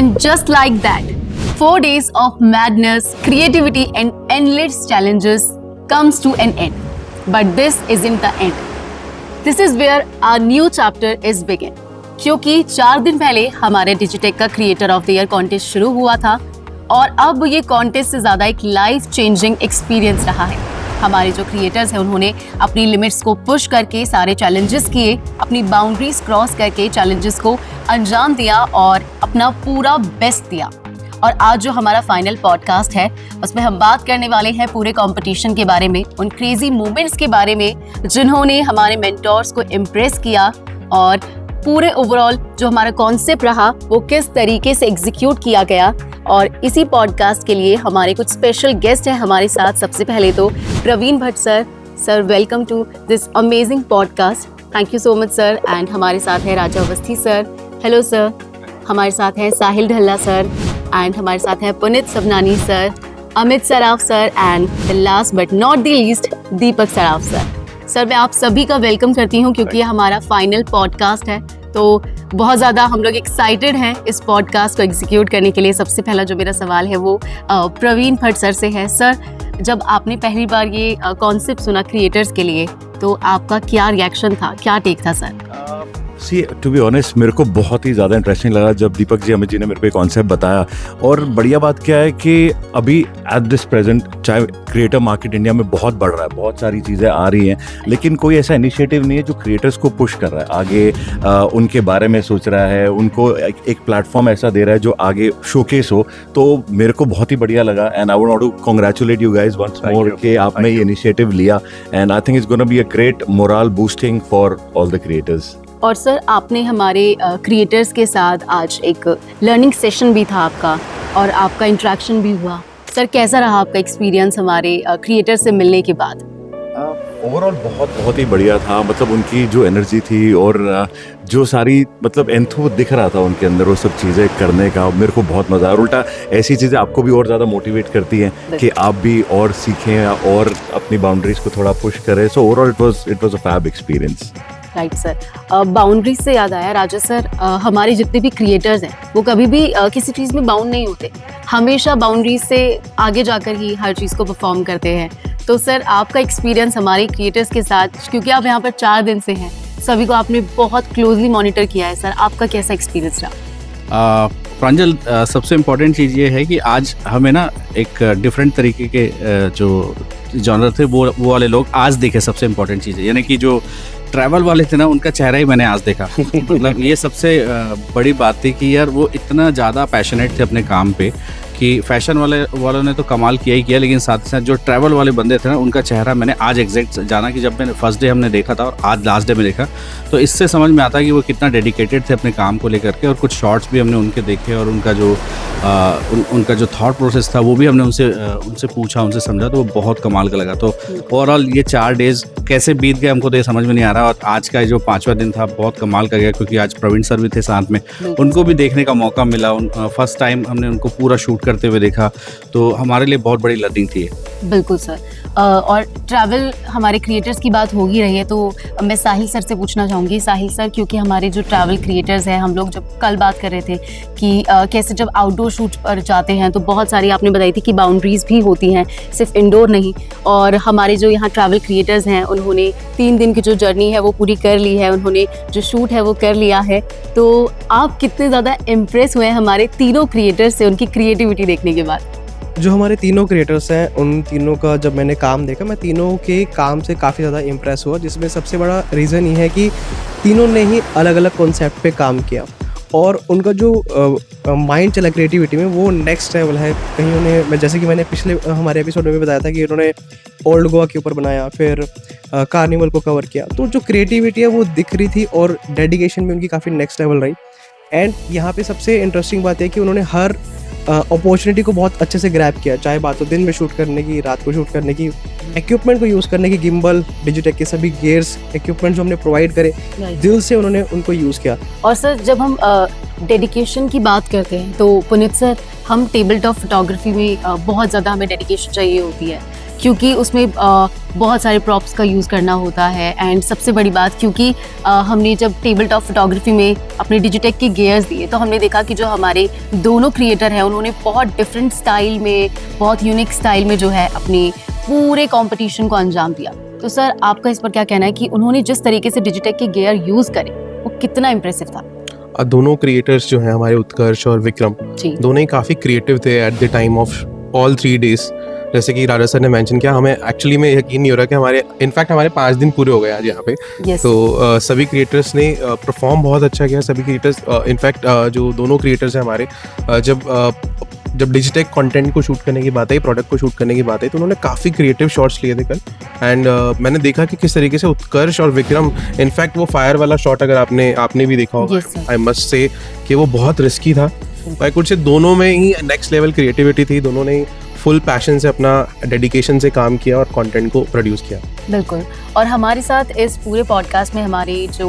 And just like that, 4 days of madness, creativity and endless challenges comes to an end. But this isn't the end. This is where our new chapter is begin. क्योंकि 4 दिन पहले हमारे डिजिटेक का creator of the year contest शुरू हुआ था और अब ये कॉन्टेस्ट से ज़्यादा एक लाइफ चेंजिंग एक्सपीरियंस रहा है। हमारे जो क्रिएटर्स हैं उन्होंने अपनी लिमिट्स को पुश करके सारे चैलेंजेस किए, अपनी बाउंड्रीज क्रॉस करके चैलेंजेस को अंजाम दिया और अपना पूरा बेस्ट दिया। और आज जो हमारा फाइनल पॉडकास्ट है उसमें हम बात करने वाले हैं पूरे कंपटीशन के बारे में, उन क्रेजी मोमेंट्स के बारे में जिन्होंने हमारे मेंटोर्स को इम्प्रेस किया और पूरे ओवरऑल जो हमारा कॉन्सेप्ट रहा वो किस तरीके से एग्जीक्यूट किया गया। और इसी पॉडकास्ट के लिए हमारे कुछ स्पेशल गेस्ट हैं हमारे साथ। सबसे पहले तो Praveen Bhatt sir welcome to this amazing podcast. Thank you so much sir. And हमारे साथ है Raja Awasthi sir, hello sir. हमारे साथ है साहिल ढल्ला सर एंड हमारे साथ है Puneet Sabnani sir, Amit Saraf sir and last but not the least Deepak Saraf sir. Sir मैं आप सभी का वेलकम करती हूँ क्योंकि ये हमारा फाइनल पॉडकास्ट है, तो बहुत ज़्यादा हम लोग एक्साइटेड हैं इस पॉडकास्ट को एग्जीक्यूट करने के लिए। सबसे पहला जो मेरा सवाल है वो प्रवीण भट्ट सर से है। सर जब आपने पहली बार ये कॉन्सेप्ट सुना क्रिएटर्स के लिए तो आपका क्या रिएक्शन था, क्या टेक था sir? See to be honest मेरे को बहुत ही ज़्यादा इंटरेस्टिंग लगा जब दीपक जी अमित जी ने मेरे को एक कॉन्सेप्ट बताया। और बढ़िया बात क्या है कि अभी एट दिस प्रेजेंट चाहे क्रिएटर मार्केट इंडिया में बहुत बढ़ रहा है, बहुत सारी चीज़ें आ रही हैं, लेकिन कोई ऐसा इनिशिएटिव नहीं है जो क्रिएटर्स को पुश कर रहा है आगे, उनके बारे में सोच रहा है, उनको एक प्लेटफॉर्म ऐसा दे रहा है जो आगे शोकेस हो। तो मेरे को बहुत ही बढ़िया लगा and I want to congratulate you guys once more कि आपने ये इनिशिएटिव लिया and I think it's gonna be a great moral boosting for all the creators. और सर आपने हमारे क्रिएटर्स के साथ आज एक लर्निंग सेशन भी था आपका और आपका इंटरेक्शन भी हुआ। सर कैसा रहा आपका एक्सपीरियंस हमारे क्रिएटर से मिलने के बाद? ओवरऑल बहुत ही बढ़िया था। मतलब उनकी जो एनर्जी थी और जो सारी मतलब एंथो दिख रहा था उनके अंदर, वो सब चीज़ें करने का मेरे को बहुत मज़ा आया। और उल्टा ऐसी चीज़ें आपको भी और ज़्यादा मोटिवेट करती हैं कि आप भी और सीखें और अपनी बाउंड्रीज को थोड़ा पुश करें। So overall it was a fab experience. Right sir. Boundaries से याद आया राजा सर, हमारे जितने भी क्रिएटर्स हैं वो कभी भी किसी चीज़ में बाउंड नहीं होते, हमेशा बाउंड्रीज से आगे जाकर ही हर चीज़ को परफॉर्म करते हैं। तो सर आपका एक्सपीरियंस हमारे क्रिएटर्स के साथ, क्योंकि आप यहाँ पर 4 दिन से हैं, सभी को आपने बहुत क्लोजली मॉनिटर किया है, सर आपका कैसा एक्सपीरियंस रहा? प्रांजल, सबसे इम्पोर्टेंट चीज़ ये है कि आज हमें ना एक डिफरेंट तरीके के जो जॉनर थे वो वाले लोग आज देखे। सबसे इम्पोर्टेंट चीज़ है यानी कि जो ट्रैवल वाले थे ना उनका चेहरा ही मैंने आज देखा। मतलब ये सबसे बड़ी बात थी कि यार वो इतना ज़्यादा पैशनेट थे अपने काम पे कि फैशन वालों ने तो कमाल किया ही किया, लेकिन साथ ही साथ जो ट्रैवल वाले बंदे थे ना उनका चेहरा मैंने आज एग्जैक्ट जाना कि जब मैंने फर्स्ट डे हमने देखा था और आज लास्ट डे में देखा, तो इससे समझ में आता है कि वो कितना डेडिकेटेड थे अपने काम को लेकर के। और कुछ शॉर्ट्स भी हमने उनके देखे और उनका जो थॉट प्रोसेस था वो भी हमने उनसे पूछा, उनसे समझा, तो वो बहुत कमाल का लगा। तो ओवरऑल ये 4 डेज कैसे बीत गए हमको तो ये समझ में नहीं आ रहा। और आज का जो 5वां दिन था बहुत कमाल का गया क्योंकि आज प्रवीण सर भी थे साथ में, उनको भी देखने का मौका मिला। फर्स्ट टाइम हमने उनको पूरा शूट करते हुए देखा, तो हमारे लिए बहुत बड़ी लर्निंग थी। बिल्कुल सर। और ट्रैवल हमारे क्रिएटर्स की बात हो ही रही है तो मैं साहिल सर से पूछना चाहूँगी। साहिल सर, क्योंकि हमारे जो ट्रैवल क्रिएटर्स हैं, हम लोग जब कल बात कर रहे थे कि कैसे जब आउटडोर शूट पर जाते हैं तो बहुत सारी आपने बताई थी कि बाउंड्रीज भी होती हैं, सिर्फ इंडोर नहीं। और हमारे जो यहाँ ट्रैवल क्रिएटर्स हैं उन्होंने 3 दिन की जो जर्नी है वो पूरी कर ली है, उन्होंने जो शूट है वो कर लिया है। तो आप कितने ज़्यादा इम्प्रेस हुए हैं हमारे तीनों क्रिएटर्स से उनकी क्रिएटिविटी देखने के बाद? जो हमारे तीनों क्रिएटर्स हैं उन तीनों का जब मैंने काम देखा, मैं तीनों के काम से काफ़ी ज़्यादा इम्प्रेस हुआ, जिसमें सबसे बड़ा रीज़न ये है कि तीनों ने ही अलग अलग कॉन्सेप्ट पे काम किया और उनका जो माइंड चला क्रिएटिविटी में वो नेक्स्ट लेवल है। कहीं उन्हें, जैसे कि मैंने पिछले हमारे एपिसोड में भी बताया था कि उन्होंने ओल्ड गोवा के ऊपर बनाया, फिर कार्निवल को कवर किया, तो जो क्रिएटिविटी है वो दिख रही थी और डेडिकेशन भी उनकी काफ़ी नेक्स्ट लेवल रही। एंड यहाँ पे सबसे इंटरेस्टिंग बात है कि उन्होंने हर अपॉर्चुनिटी को बहुत अच्छे से ग्रैब किया, चाहे बात हो दिन में शूट करने की, रात को शूट करने की, इक्विपमेंट को यूज़ करने की, गिम्बल, डिजिटेक के सभी गियर्स, इक्विपमेंट जो हमने प्रोवाइड करे, दिल से उन्होंने उनको यूज़ किया। और सर जब हम डेडिकेशन की बात करते हैं तो पुनीत सर, हम टेबल टॉप फोटोग्राफी में बहुत ज़्यादा हमें डेडिकेशन चाहिए होती है क्योंकि उसमें बहुत सारे प्रॉप्स का यूज़ करना होता है, एंड सबसे बड़ी बात क्योंकि हमने जब टेबल टॉप फोटोग्राफी में अपने डिजिटेक के गियर्स दिए तो हमने देखा कि जो हमारे दोनों क्रिएटर हैं उन्होंने बहुत डिफरेंट स्टाइल में, बहुत यूनिक स्टाइल में जो है अपने पूरे कंपटीशन को अंजाम दिया। तो सर आपका इस पर क्या कहना है कि उन्होंने जिस तरीके से डिजिटेक के गियर यूज़ करे वो कितना इम्प्रेसिव था? दोनों क्रिएटर्स जो हैं हमारे उत्कर्ष और विक्रम, जी दोनों ही काफ़ी क्रिएटिव थे at the time of all 3 days. जैसे कि राजा सर ने मेंशन किया, हमें एक्चुअली में यकीन नहीं हो रहा कि हमारे 5 दिन पूरे हो गए आज यहाँ पे। यस तो सभी क्रिएटर्स ने परफॉर्म बहुत अच्छा किया। सभी क्रिएटर्स इनफैक्ट जो दोनों क्रिएटर्स हैं हमारे, जब डिजिटेक कंटेंट को शूट करने की बात आई, प्रोडक्ट को शूट करने की बात आई, तो उन्होंने काफ़ी क्रिएटिव शॉट्स लिए थे कल। एंड मैंने देखा कि किस तरीके से उत्कर्ष और विक्रम, इनफैक्ट वो फायर वाला शॉट अगर आपने भी देखा होगा, Yes, sir. I must say कि वो बहुत रिस्की था। आई कुड से दोनों में ही नेक्स्ट लेवल क्रिएटिविटी थी। दोनों ने फुल पैशन से, अपना डेडिकेशन से काम किया और कंटेंट को प्रोड्यूस किया। बिल्कुल। और हमारे साथ इस पूरे पॉडकास्ट में हमारे जो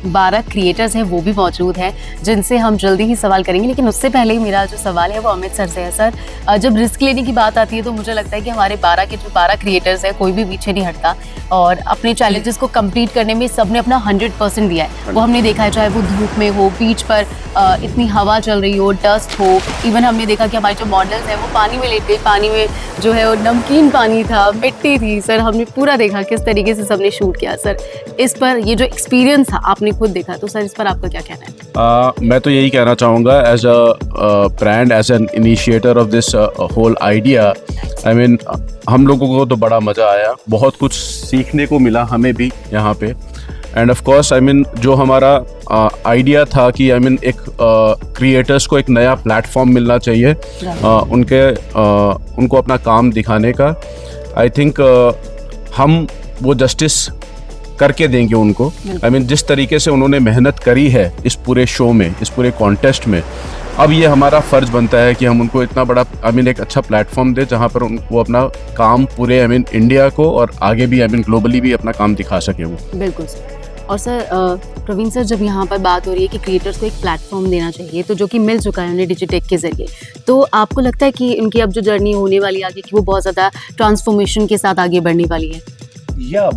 12 क्रिएटर्स हैं वो भी मौजूद हैं जिनसे हम जल्दी ही सवाल करेंगे, लेकिन उससे पहले मेरा जो सवाल है वो अमित सर से है। सर जब रिस्क लेने की बात आती है तो मुझे लगता है कि हमारे 12 क्रिएटर्स हैं कोई भी पीछे नहीं हटता और अपने चैलेंजेस को कंप्लीट करने में सबने अपना 100% दिया है। वो हमने देखा है, चाहे वो धूप में हो, बीच पर इतनी हवा चल रही हो, डस्ट हो, इवन हमने देखा कि हमारे जो मॉडल्स हैं वो पानी में लेट गए, पानी में जो है वो नमकीन पानी था, मिट्टी थी। सर हमने पूरा देखा किस तरीके से सबने शूट किया। सर इस पर ये जो एक्सपीरियंस था आपने खुद देखा, तो सर इस पर आपका क्या कहना है? मैं तो यही कहना चाहूँगा as a brand, as an initiator of this whole idea, I mean हम लोगों को तो बड़ा मज़ा आया, बहुत कुछ सीखने को मिला हमें भी यहाँ पे। End of course I mean जो हमारा आइडिया था कि आई मीन एक क्रिएटर्स को एक नया प्लेटफॉर्म मिलना चाहिए उनको अपना काम दिखाने का। आई थिंक हम वो जस्टिस करके देंगे उनको। आई मीन जिस तरीके से उन्होंने मेहनत करी है इस पूरे शो में, इस पूरे कॉन्टेस्ट में, अब ये हमारा फ़र्ज़ बनता है कि हम उनको इतना बड़ा आई मीन एक अच्छा प्लेटफॉर्म दे जहाँ पर वो अपना काम पूरे आई मीन इंडिया को और आगे भी आई मीन ग्लोबली भी अपना काम दिखा सके वो। बिल्कुल सर। और सर प्रवीण सर, जब यहाँ पर बात हो रही है कि क्रिएटर्स को एक प्लेटफॉर्म देना चाहिए, तो जो कि मिल चुका है उन्हें डिजिटेक के जरिए, तो आपको लगता है कि इनकी अब जो जर्नी होने वाली है आगे कि वो बहुत ज़्यादा ट्रांसफॉर्मेशन के साथ आगे बढ़ने वाली है? Yeah,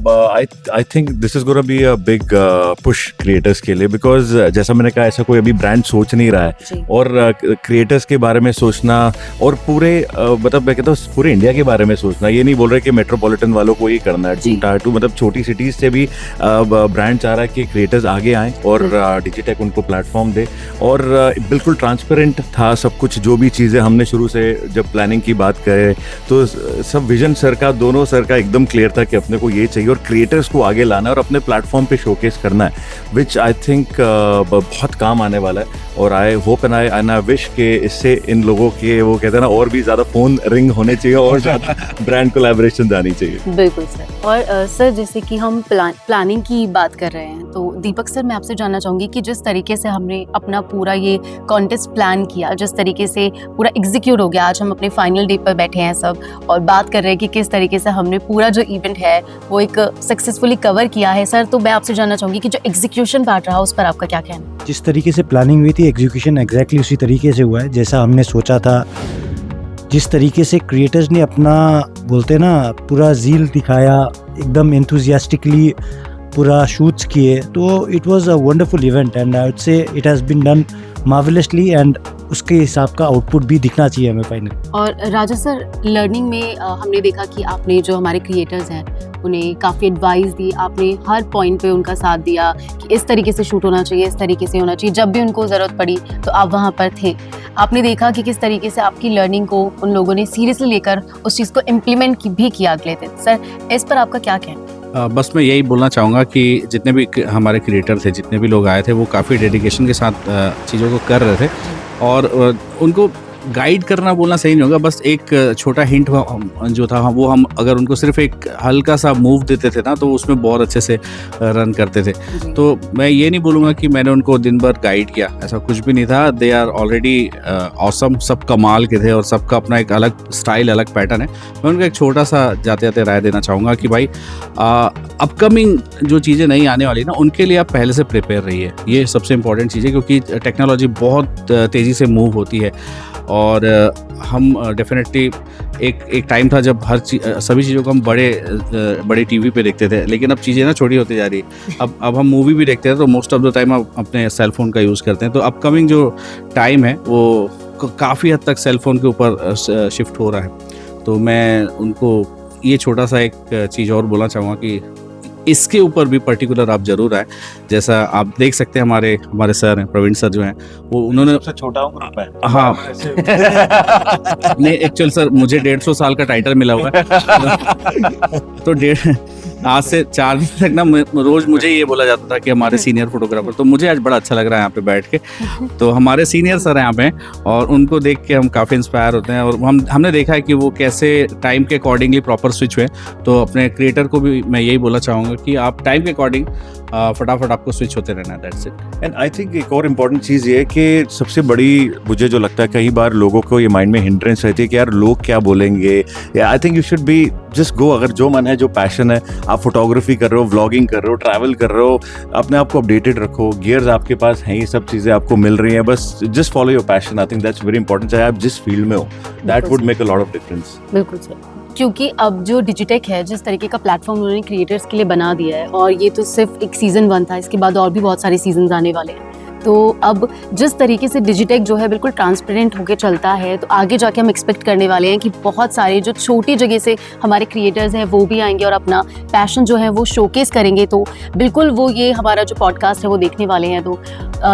I think this is going to be a big push creators के लिए, because जैसा मैंने कहा ऐसा कोई अभी ब्रांड सोच नहीं रहा है और क्रिएटर्स के बारे में सोचना और पूरे मतलब मैं कहता हूँ पूरे इंडिया के बारे में सोचना, ये नहीं बोल रहे कि मेट्रोपॉलिटन वालों को ही करना है, टायर 2 मतलब छोटी सिटीज़ से भी ब्रांड चाह रहा है कि क्रिएटर्स आगे आएँ और डिजिटेक उनको प्लेटफॉर्म दे। और बिल्कुल ट्रांसपेरेंट था सब कुछ, जो भी चीज़ें हमने शुरू से जब प्लानिंग की बात करें तो सब विजन सर का, दोनों सर का एकदम क्लियर था कि अपने को ये चाहिए और क्रिएटर्स को आगे लाना है और अपने प्लेटफॉर्म पे शोकेस करना है, विच आई थिंक बहुत काम आने वाला है। और I hope and I wish के इससे इन लोगों के वो कहते हैं ना और भी ज़्यादा फ़ोन रिंग होने चाहिए और ज़्यादा ब्रांड कोलैबोरेशन आनी चाहिए। बिल्कुल सर। और सर जैसे कि हम प्लानिंग की बात कर रहे हैं, तो दीपक सर मैं आपसे जानना चाहूँगी कि जिस तरीके से हमने अपना पूरा ये कॉन्टेस्ट प्लान किया, जिस तरीके से पूरा एग्जीक्यूट हो गया, आज हम अपने फाइनल डे पर बैठे हैं सब और बात कर रहे हैं कि किस तरीके से हमने पूरा जो इवेंट है वो एक सक्सेसफुली कवर किया है। सर तो मैं आपसे जानना चाहूँगी कि जो एग्जीक्यूशन पार्ट रहा उस पर आपका क्या कहना है? जिस तरीके से प्लानिंग हुई थी, एग्जीक्यूशन एग्जैक्टली उसी तरीके से हुआ है जैसा हमने सोचा था। जिस तरीके से क्रिएटर्स ने अपना बोलते ना पूरा ज़ील दिखाया, एकदम एंथुजियास्टिकली पूरा शूट्स किए, तो it was a wonderful event and I would say it has been done marvellously and उसके हिसाब का आउटपुट भी दिखना चाहिए हमें फाइनल। और राजा सर, लर्निंग में हमने देखा कि आपने जो हमारे क्रिएटर्स हैं उन्हें काफ़ी एडवाइस दी, आपने हर पॉइंट पे उनका साथ दिया कि इस तरीके से शूट होना चाहिए, इस तरीके से होना चाहिए। जब भी उनको ज़रूरत पड़ी तो आप वहाँ पर थे। आपने देखा कि किस तरीके से आपकी लर्निंग को उन लोगों ने सीरियसली लेकर उस चीज़ को इम्प्लीमेंट भी किया अगले दिन। सर इस पर आपका क्या कहना? बस मैं यही बोलना चाहूँगा कि जितने भी हमारे क्रिएटर थे, जितने भी लोग आए थे, वो काफ़ी डेडिकेशन के साथ चीज़ों को कर रहे थे और उनको गाइड करना बोलना सही नहीं होगा, बस एक छोटा हिंट जो था वो हम अगर उनको सिर्फ एक हल्का सा मूव देते थे ना तो उसमें बहुत अच्छे से रन करते थे। तो मैं ये नहीं बोलूँगा कि मैंने उनको दिन भर गाइड किया, ऐसा कुछ भी नहीं था। दे आर ऑलरेडी ऑसम, सब कमाल के थे और सबका अपना एक अलग स्टाइल, अलग पैटर्न है। मैं उनको एक छोटा सा जाते जाते राय देना चाहूँगा कि भाई अपकमिंग जो चीज़ें नई आने वाली ना उनके लिए आप पहले से प्रिपेयर रहिए। ये सबसे इम्पोर्टेंट चीज़ है, क्योंकि टेक्नोलॉजी बहुत तेज़ी से मूव होती है और हम डेफिनेटली एक टाइम था जब सभी चीज़ों को हम बड़े टीवी पे देखते थे, लेकिन अब चीज़ें ना छोटी होती जा रही है। अब हम मूवी भी देखते हैं तो मोस्ट ऑफ द टाइम आप अपने सेल फोन का यूज़ करते हैं। तो अपकमिंग जो टाइम है वो काफ़ी हद तक सेल फोन के ऊपर शिफ्ट हो रहा है। तो मैं उनको ये छोटा सा एक चीज़ और बोलना चाहूँगा कि इसके ऊपर भी पर्टिकुलर आप जरूर आए। जैसा आप देख सकते हैं हमारे सर हैं, प्रवीण सर जो हैं, वो उन्होंने सबसे छोटा हूँ ग्रुप में। हाँ नहीं, एक्चुअल सर मुझे 150 साल का टाइटल मिला हुआ है तो आज से 4 दिन तक ना रोज मुझे ये बोला जाता था कि हमारे सीनियर फोटोग्राफर, तो मुझे आज बड़ा अच्छा लग रहा है यहाँ पे बैठ के। तो हमारे सीनियर सर यहाँ पे और उनको देख के हम काफ़ी इंस्पायर होते हैं और हमने देखा है कि वो कैसे टाइम के अकॉर्डिंगली प्रॉपर स्विच हुए। तो अपने क्रिएटर को भी मैं यही बोलना चाहूँगा कि आप टाइम के अकॉर्डिंग फटाफट आपको स्विच होते रहना है, that's it. And I think एक और इम्पॉर्टेंट चीज़ ये है कि सबसे बड़ी मुझे जो लगता है कई बार लोगों को ये माइंड में हिंड्रेंस रहती है कि यार लोग क्या बोलेंगे। I think you should be just go, अगर जो मन है, जो पैशन है, आप फोटोग्राफी कर रहे हो, व्लॉगिंग कर रहे हो, ट्रैवल कर रहे हो, अपने आप को अपडेटेड रखो, गियर्स आपके पास हैं, ये सब चीज़ें आपको मिल रही हैं, बस just follow your passion. I think that's very important, चाहे आप जिस फील्ड में हो, that would make a lot of difference. बिल्कुल सर, क्योंकि अब जो डिजिटेक है, जिस तरीके का प्लेटफॉर्म उन्होंने क्रिएटर्स के लिए बना दिया है, और ये तो सिर्फ एक सीज़न 1 था, इसके बाद और भी बहुत सारे सीजन आने वाले हैं। तो अब जिस तरीके से डिजिटेक जो है बिल्कुल ट्रांसपेरेंट होकर चलता है, तो आगे जाके हम एक्सपेक्ट करने वाले हैं कि बहुत सारे जो छोटी जगह से हमारे क्रिएटर्स हैं वो भी आएंगे और अपना पैशन जो है वो शोकेस करेंगे। तो बिल्कुल वो ये हमारा जो पॉडकास्ट है वो देखने वाले हैं। तो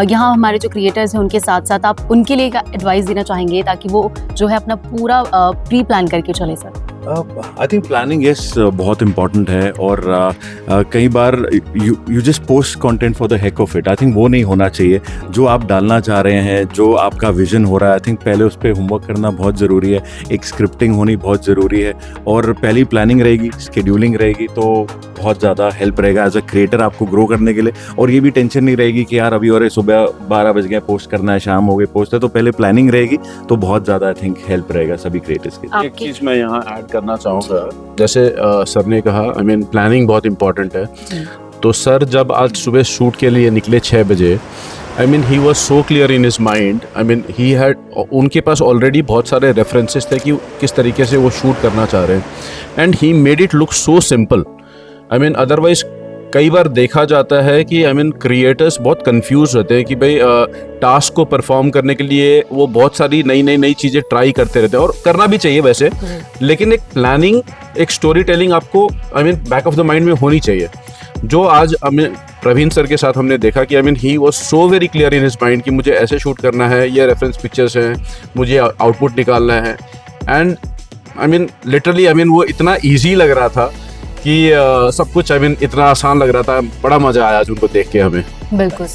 यहाँ हमारे जो क्रिएटर्स हैं उनके साथ साथ आप उनके लिए एडवाइस देना चाहेंगे ताकि वो जो है अपना पूरा प्री प्लान करके चले sir? I think planning yes बहुत इम्पॉर्टेंट है और कई बार you just post content for the heck of it. I think वो नहीं होना चाहिए। जो आप डालना चाह रहे हैं, जो आपका विजन हो रहा है, आई थिंक पहले उस पर होमवर्क करना बहुत ज़रूरी है, एक स्क्रिप्टिंग होनी बहुत ज़रूरी है और पहली प्लानिंग रहेगी, शेड्यूलिंग रहेगी तो बहुत ज़्यादा हेल्प रहेगा एज अ क्रिएटर आपको ग्रो करने के लिए। और ये भी टेंशन नहीं रहेगी कि यार अभी और सुबह 12 बज गए पोस्ट करना है, शाम हो गई पोस्ट है, तो पहले प्लानिंग रहेगी तो बहुत ज़्यादा आई थिंक हेल्प रहेगा सभी क्रिएटर्स के। एक चीज़ मैं यहाँ ऐड करना चाहूँगा, जैसे सर ने कहा, आई मीन प्लानिंग बहुत इंपॉर्टेंट है। तो सर जब आज सुबह शूट के लिए निकले 6 बजे, I mean he was so clear in his mind, I mean he had, उनके पास ऑलरेडी बहुत सारे रेफरेंसेस थे कि किस तरीके से वो शूट करना चाह रहे हैं, and he made it look so simple. I mean otherwise कई बार देखा जाता है कि आई मीन क्रिएटर्स बहुत कंफ्यूज रहते हैं कि भाई टास्क को परफॉर्म करने के लिए वो बहुत सारी नई चीज़ें ट्राई करते रहते हैं और करना भी चाहिए वैसे, लेकिन एक प्लानिंग, एक स्टोरी टेलिंग आपको I mean back of the mind में होनी चाहिए। जो आज प्रवीण सर के साथ हमने देखा कि I mean he was so very clear in his mind कि मुझे ऐसे शूट करना है, ये रेफरेंस पिक्चर्स हैं, मुझे आउटपुट निकालना है, and I mean literally I mean वो इतना ईजी लग रहा था कि सब कुछ आई मीन इतना आसान लग रहा था। बड़ा मजा आया आज उनको देख के हमें। बिल्कुल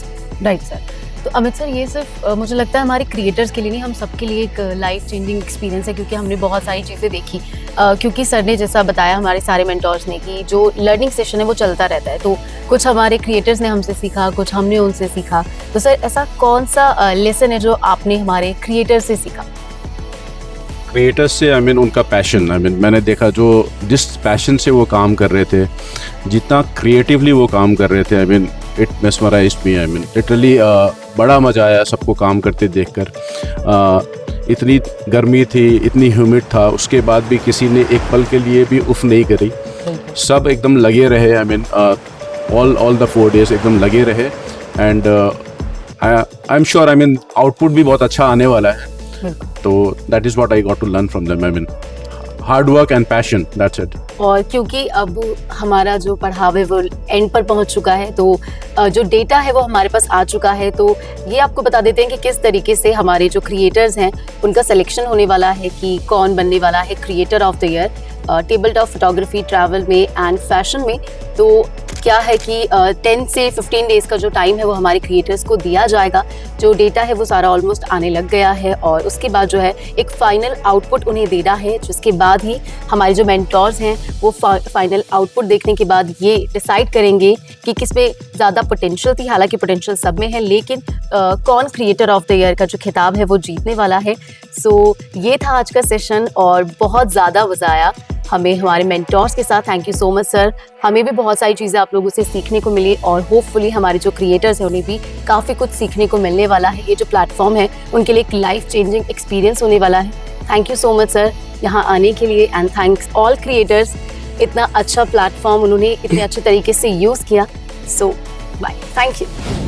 राइट सर। तो अमित सर, ये सिर्फ मुझे लगता है हमारे क्रिएटर्स के लिए नहीं, हम सबके लिए एक लाइफ चेंजिंग एक्सपीरियंस है, क्योंकि हमने बहुत सारी चीज़ें देखी। क्योंकि सर ने जैसा बताया, हमारे सारे मेंटोर्स ने, कि जो लर्निंग सेशन है वो चलता रहता है। तो कुछ हमारे क्रिएटर्स ने हमसे सीखा, कुछ हमने उनसे सीखा। तो सर ऐसा कौन सा लेसन है जो आपने हमारे क्रिएटर्स से सीखा? क्रिएटर्स से आई मीन उनका पैशन, आई मीन मैंने देखा जो जिस पैशन से वो काम कर रहे थे, जितना क्रिएटिवली वो काम कर रहे थे, I mean it mesmerised me. I mean literally बड़ा मज़ा आया सबको काम करते देखकर। इतनी गर्मी थी, इतनी ह्यूमिड था, उसके बाद भी किसी ने एक पल के लिए भी उफ नहीं करी। सब एकदम लगे रहे, I mean all the 4 days एकदम लगे रहे, and I am sure I mean output भी बहुत अच्छा आने वाला है। तो that is what I got to learn from them, I mean hard work and passion, that's it. और क्योंकि अब हमारा जो पढ़ाव है वो एंड पर पहुंच चुका है, तो जो डेटा है वो हमारे पास आ चुका है, तो ये आपको बता देते हैं कि किस तरीके से हमारे जो क्रिएटर्स हैं उनका सिलेक्शन होने वाला है कि कौन बनने वाला है creator of the year table top photography, travel में एंड फैशन में। तो क्या है कि 10 से 15 डेज का जो टाइम है वो हमारे क्रिएटर्स को दिया जाएगा। जो डेटा है वो सारा ऑलमोस्ट आने लग गया है, और उसके बाद जो है एक फाइनल आउटपुट उन्हें देना है, जिसके बाद ही हमारे जो मेंटोर्स हैं वो फाइनल आउटपुट देखने के बाद ये डिसाइड करेंगे कि किस में ज़्यादा पोटेंशियल थी। हालांकि पोटेंशियल सब में है, लेकिन कौन क्रिएटर ऑफ द ईयर का जो खिताब है वो जीतने वाला है। सो ये था आज का सेशन और बहुत ज़्यादा मज़ा आया। हमें हमारे मेंटोर्स के साथ। Thank you so much sir. हमें भी बहुत सारी चीज़ें आप लोगों से सीखने को मिली और होपफुली हमारे जो क्रिएटर्स हैं उन्हें भी काफ़ी कुछ सीखने को मिलने वाला है। ये जो प्लेटफॉर्म है उनके लिए एक लाइफ चेंजिंग एक्सपीरियंस होने वाला है। Thank you so much sir यहाँ आने के लिए एंड थैंक्स ऑल क्रिएटर्स। इतना अच्छा प्लेटफॉर्म उन्होंने इतने अच्छे तरीके से यूज़ किया। सो बाय, थैंक यू।